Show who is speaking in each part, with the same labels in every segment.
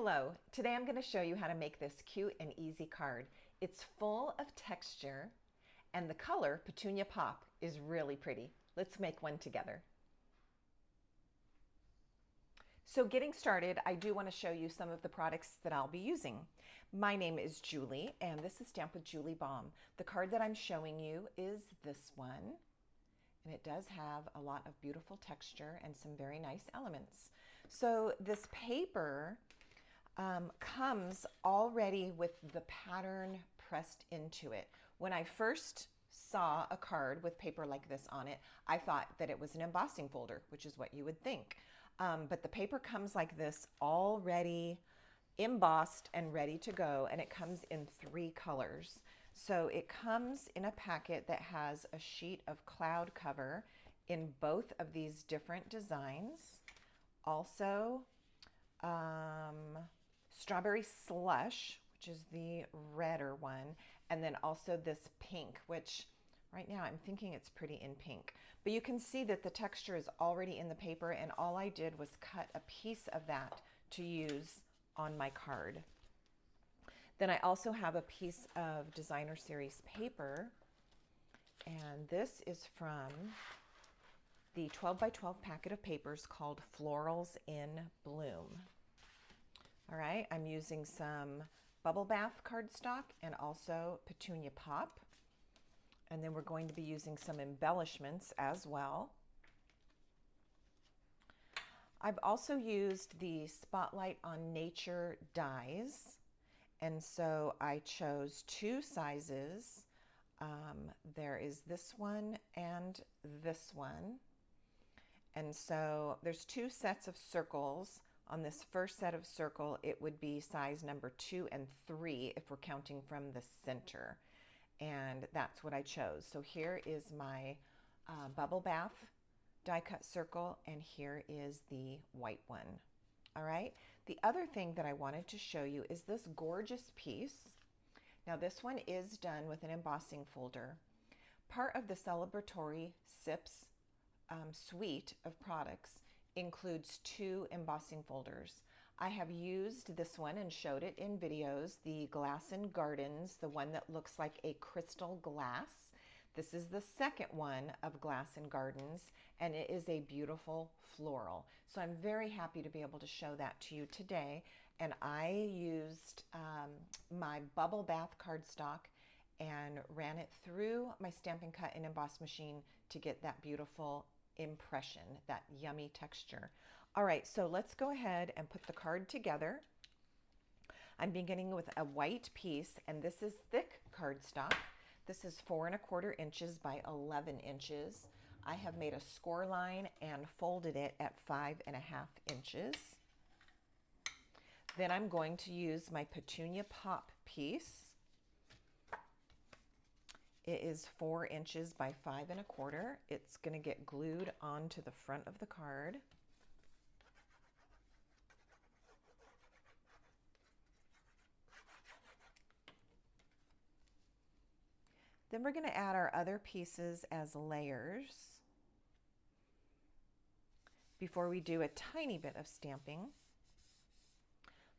Speaker 1: Hello, today I'm going to show you how to make this cute and easy card. It's full of texture and the color Petunia Pop is really pretty. Let's make one together. So getting started, I do want to show you some of the products that I'll be using. My name is Julie and this is Stamped with Julie Baum. The card that I'm showing you is this one. And it does have a lot of beautiful texture and some very nice elements. So this paper comes already with the pattern pressed into it. When I first saw a card with paper like this on it, I thought that it was an embossing folder, which is what you would think. But the paper comes like this already embossed and ready to go, and it comes in 3 colors. So it comes in a packet that has a sheet of cloud cover in both of these different designs. Also, strawberry slush, which is the redder one, and then also this pink, which right now I'm thinking it's pretty in pink. But you can see that the texture is already in the paper, and all I did was cut a piece of that to use on my card. Then I also have a piece of designer series paper, and this is from the 12 by 12 packet of papers called Florals in Bloom. All right, I'm using some bubble bath cardstock and also Petunia Pop. And then we're going to be using some embellishments as well. I've also used the Spotlight on Nature dies. And so I chose 2 sizes. There is this one and this one. And so there's 2 sets of circles. On this first set of circle, it would be size number 2 and 3 if we're counting from the center. And that's what I chose. So here is my bubble bath die cut circle, and here is the white one. All right. The other thing that I wanted to show you is this gorgeous piece. Now this one is done with an embossing folder. Part of the celebratory SIPs suite of products includes 2 embossing folders. I have used this one and showed it in videos, the Glass and Gardens, the one that looks like a crystal glass. This is the second one of Glass and Gardens, and it is a beautiful floral. So I'm very happy to be able to show that to you today. And I used my bubble bath cardstock and ran it through my Stampin' Cut and Emboss machine to get that beautiful impression, that yummy texture. All right, so let's go ahead and put the card together. I'm beginning with a white piece, and this is thick cardstock. This is 4 1/4 inches by 11 inches. I have made a score line and folded it at 5 1/2 inches. Then I'm going to use my Petunia Pop piece. It is 4 inches by 5 1/4. It's going to get glued onto the front of the card. Then we're going to add our other pieces as layers before we do a tiny bit of stamping.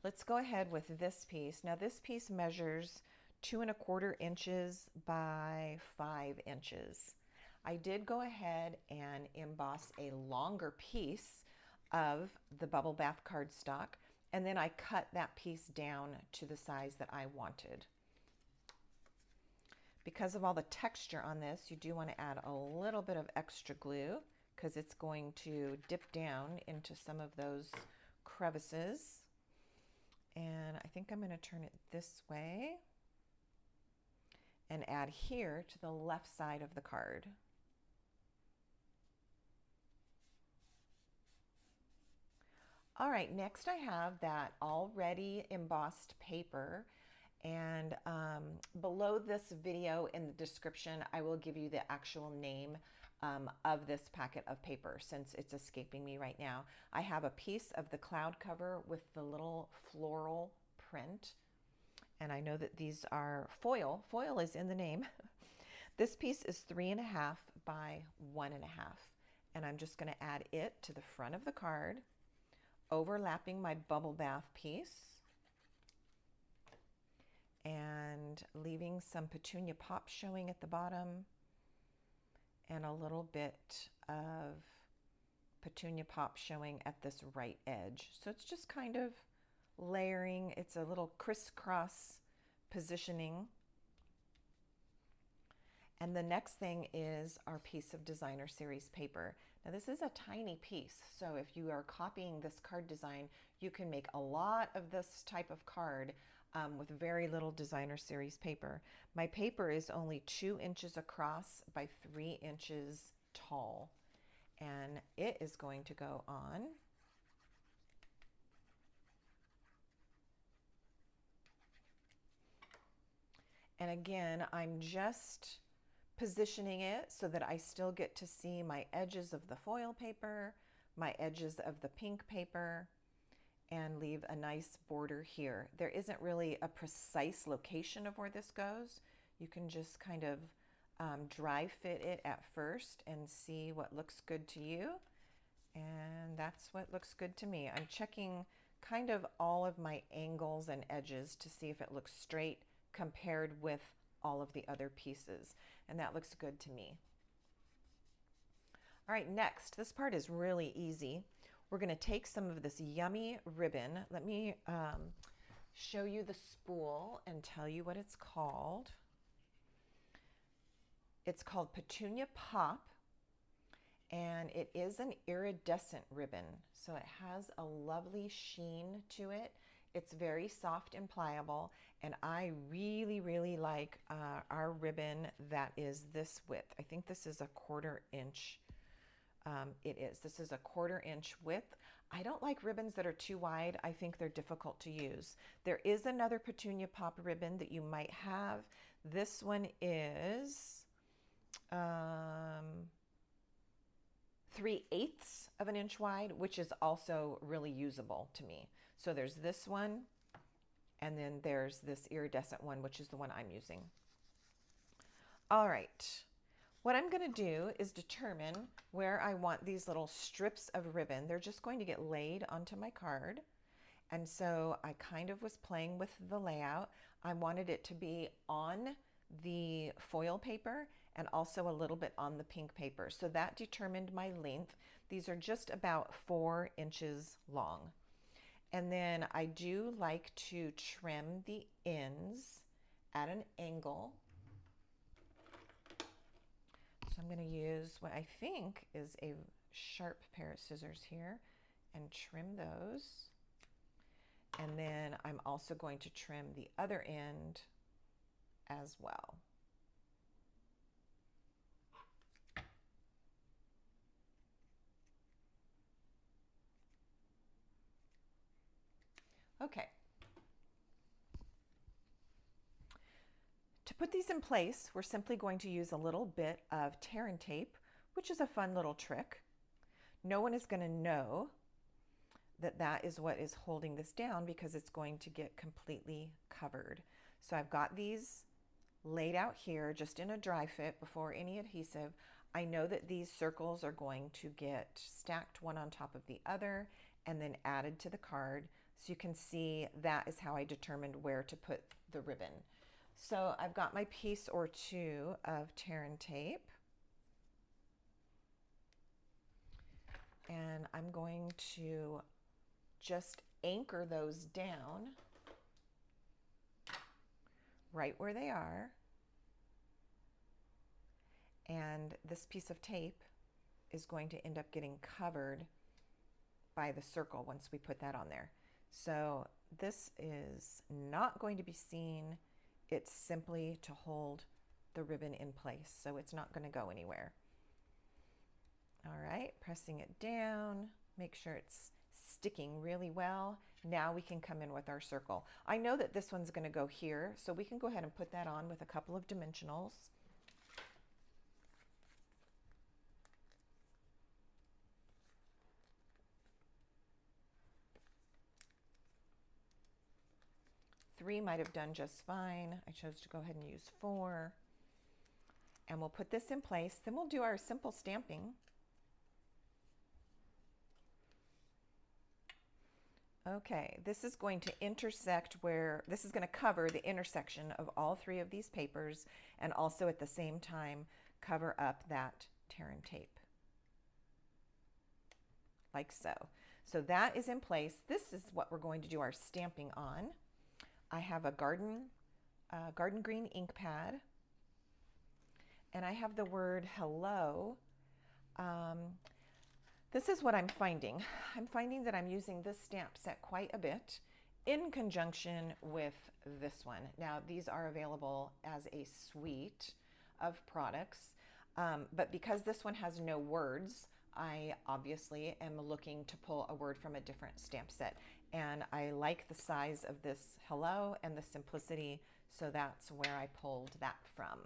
Speaker 1: Let's go ahead with this piece. Now this piece measures 2 1/4 inches by 5 inches. I did go ahead and emboss a longer piece of the bubble bath cardstock, and then I cut that piece down to the size that I wanted. Because of all the texture on this, you do want to add a little bit of extra glue because it's going to dip down into some of those crevices. And I think I'm going to turn it this way and add here to the left side of the card. All right, next I have that already embossed paper, and below this video in the description I will give you the actual name of this packet of paper since it's escaping me right now. I have a piece of the cloud cover with the little floral print, and I know that these are foil. Foil is in the name. This piece is 3 1/2 by 1 1/2, and I'm just going to add it to the front of the card, overlapping my bubble bath piece. and leaving some Petunia Pop showing at the bottom and a little bit of Petunia Pop showing at this right edge. So it's just kind of layering. It's a little crisscross positioning. And the next thing is our piece of designer series paper. Now this is a tiny piece, so if you are copying this card design, you can make a lot of this type of card with very little designer series paper. My paper is only 2 inches across by 3 inches tall, and it is going to go on. And again, I'm just positioning it so that I still get to see my edges of the foil paper, my edges of the pink paper, and leave a nice border here. There isn't really a precise location of where this goes. You can just kind of dry fit it at first and see what looks good to you. And that's what looks good to me. I'm checking kind of all of my angles and edges to see if it looks straight compared with all of the other pieces. And that looks good to me. All right, next, this part is really easy. We're going to take some of this yummy ribbon. Let me show you the spool and tell you what it's called. It's called Petunia Pop, and it is an iridescent ribbon. So it has a lovely sheen to it. It's very soft and pliable, and I really, really like our ribbon that is this width. I think this is a 1/4 inch. This is a 1/4 inch width. I don't like ribbons that are too wide. I think they're difficult to use. There is another Petunia Pop ribbon that you might have. This one is 3/8 of an inch wide, which is also really usable to me. So there's this one, and then there's this iridescent one, which is the one I'm using. All right. What I'm going to do is determine where I want these little strips of ribbon. They're just going to get laid onto my card. And so I kind of was playing with the layout. I wanted it to be on the foil paper and also a little bit on the pink paper. So that determined my length. These are just about 4 inches long. And then I do like to trim the ends at an angle. So I'm going to use what I think is a sharp pair of scissors here and trim those. And then I'm also going to trim the other end as well. Okay. To put these in place, we're simply going to use a little bit of tear and tape, which is a fun little trick. No one is going to know that that is what is holding this down because it's going to get completely covered. So I've got these laid out here just in a dry fit before any adhesive. I know that these circles are going to get stacked one on top of the other and then added to the card. So you can see that is how I determined where to put the ribbon. So I've got my piece or two of tear and tape. And I'm going to just anchor those down right where they are. And this piece of tape is going to end up getting covered by the circle once we put that on there. So this is not going to be seen. It's simply to hold the ribbon in place, so it's not going to go anywhere. All right, pressing it down, make sure it's sticking really well. Now we can come in with our circle. I know that this one's going to go here, so we can go ahead and put that on with a couple of dimensionals. Three might have done just fine. I chose to go ahead and use 4. And we'll put this in place. Then we'll do our simple stamping. Okay, this is going to intersect where, this is going to cover the intersection of all three of these papers and also at the same time cover up that tear and tape. Like so. So that is in place. This is what we're going to do our stamping on. I have a garden green ink pad, and I have the word hello. This is what I'm finding. I'm finding that I'm using this stamp set quite a bit in conjunction with this one. Now, these are available as a suite of products, but because this one has no words, I obviously am looking to pull a word from a different stamp set. And I like the size of this hello and the simplicity, so that's where I pulled that from.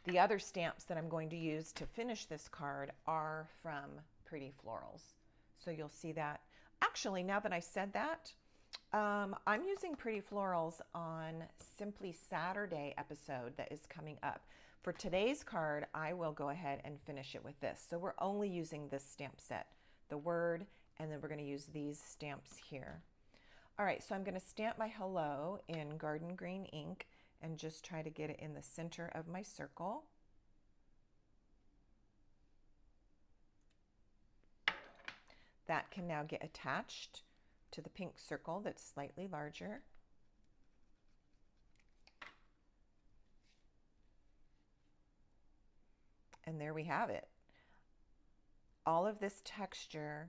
Speaker 1: The other stamps that I'm going to use to finish this card are from Pretty Florals. So you'll see that. Actually, now that I said that, I'm using Pretty Florals on Simply Saturday episode that is coming up. For today's card, I will go ahead and finish it with this. So we're only using this stamp set, the word, and then we're going to use these stamps here. All right, so I'm going to stamp my hello in garden green ink and just try to get it in the center of my circle. That can now get attached to the pink circle that's slightly larger. And there we have it. All of this texture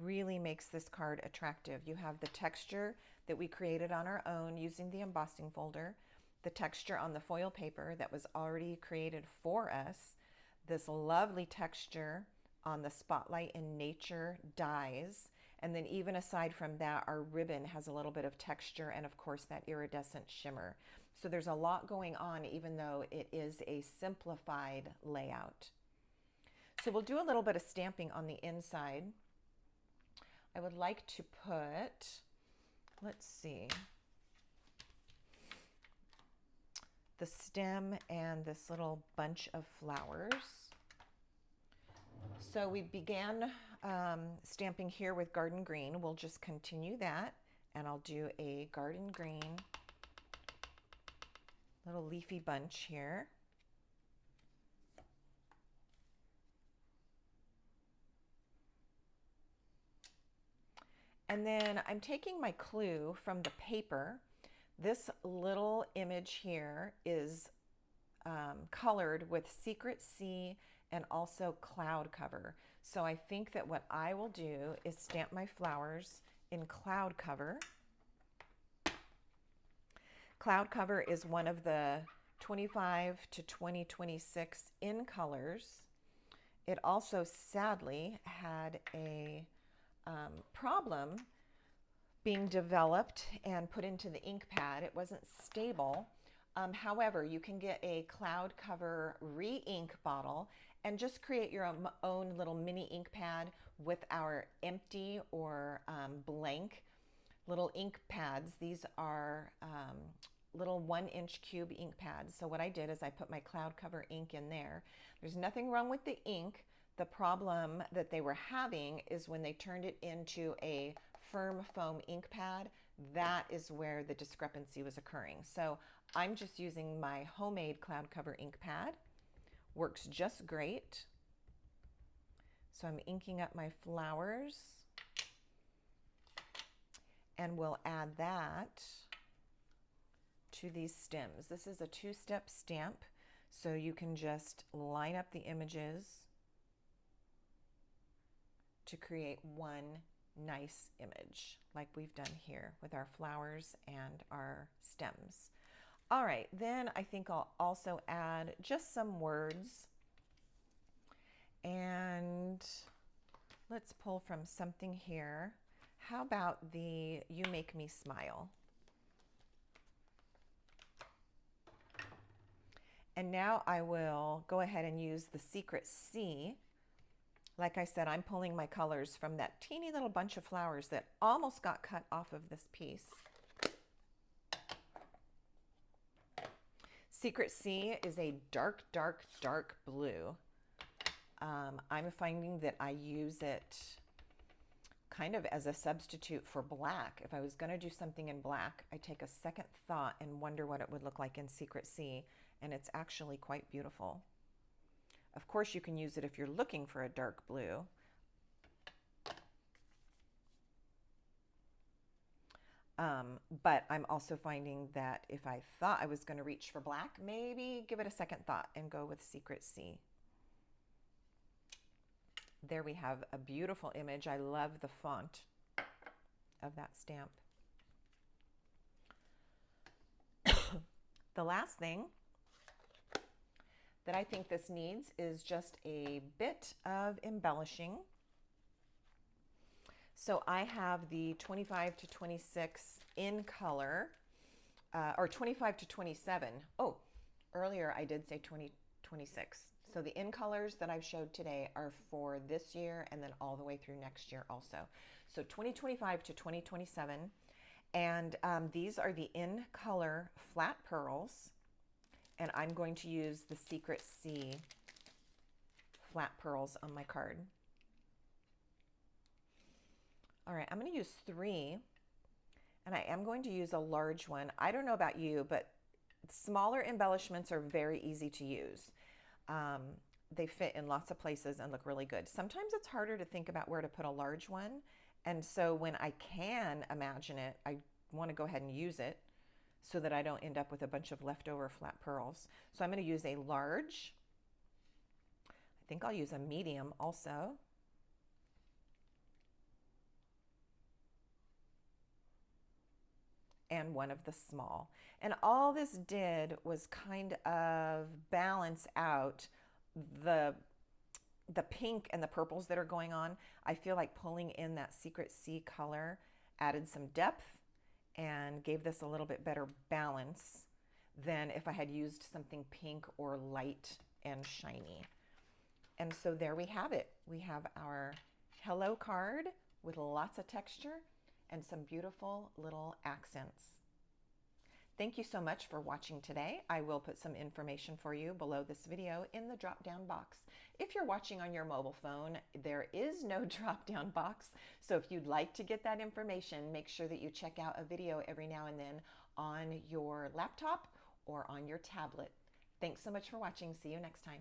Speaker 1: really makes this card attractive. You have the texture that we created on our own using the embossing folder, the texture on the foil paper that was already created for us, this lovely texture on the Spotlight in Nature dies, and then even aside from that, our ribbon has a little bit of texture and of course that iridescent shimmer. So there's a lot going on even though it is a simplified layout. So we'll do a little bit of stamping on the inside. I would like to put, let's see, the stem and this little bunch of flowers. So we began stamping here with garden green. We'll just continue that, and I'll do a garden green little leafy bunch here. And then I'm taking my clue from the paper. This little image here is colored with Secret Sea and also cloud cover. So I think that what I will do is stamp my flowers in cloud cover. Cloud cover is one of the 25 to 2026 in colors. It also sadly had a problem being developed and put into the ink pad. It wasn't stable. However, you can get a cloud cover re-ink bottle and just create your own little mini ink pad with our empty or blank little ink pads. These are little 1-inch cube ink pads. So what I did is I put my cloud cover ink in there. There's nothing wrong with the ink. The problem that they were having is when they turned it into a firm foam ink pad, that is where the discrepancy was occurring. So I'm just using my homemade cloud cover ink pad. Works just great. So I'm inking up my flowers, and we'll add that to these stems. This is a 2-step stamp, so you can just line up the images to create one nice image like we've done here with our flowers and our stems. All right, then I think I'll also add just some words, and let's pull from something here. How about the "You Make Me Smile"? And now I will go ahead and use the Secret Sea. Like I said, I'm pulling my colors from that teeny little bunch of flowers that almost got cut off of this piece. Secret Sea is a dark, dark, dark blue. I'm finding that I use it kind of as a substitute for black. If I was going to do something in black, I take a second thought and wonder what it would look like in Secret Sea, and it's actually quite beautiful. Of course, you can use it if you're looking for a dark blue. But I'm also finding that if I thought I was going to reach for black, maybe give it a second thought and go with Secret Sea. There we have a beautiful image. I love the font of that stamp. The last thing that I think this needs is just a bit of embellishing. So I have the 25 to 26 in color, or 25 to 27. Oh, earlier I did say 26. So the in colors that I've showed today are for this year and then all the way through next year also. So 2025 to 2027. And these are the in color flat pearls. And I'm going to use the Secret Sea flat pearls on my card. All right, I'm going to use 3, and I am going to use a large one. I don't know about you, but smaller embellishments are very easy to use. They fit in lots of places and look really good. Sometimes it's harder to think about where to put a large one, and so when I can imagine it, I want to go ahead and use it so that I don't end up with a bunch of leftover flat pearls. So I'm going to use a large. I think I'll use a medium also. And one of the small. And all this did was kind of balance out the pink and the purples that are going on. I feel like pulling in that Secret Sea color added some depth and gave this a little bit better balance than if I had used something pink or light and shiny. And so there we have it. We have our hello card with lots of texture and some beautiful little accents. Thank you so much for watching today. I will put some information for you below this video in the drop-down box. If you're watching on your mobile phone, there is no drop-down box. So if you'd like to get that information, make sure that you check out a video every now and then on your laptop or on your tablet. Thanks so much for watching. See you next time.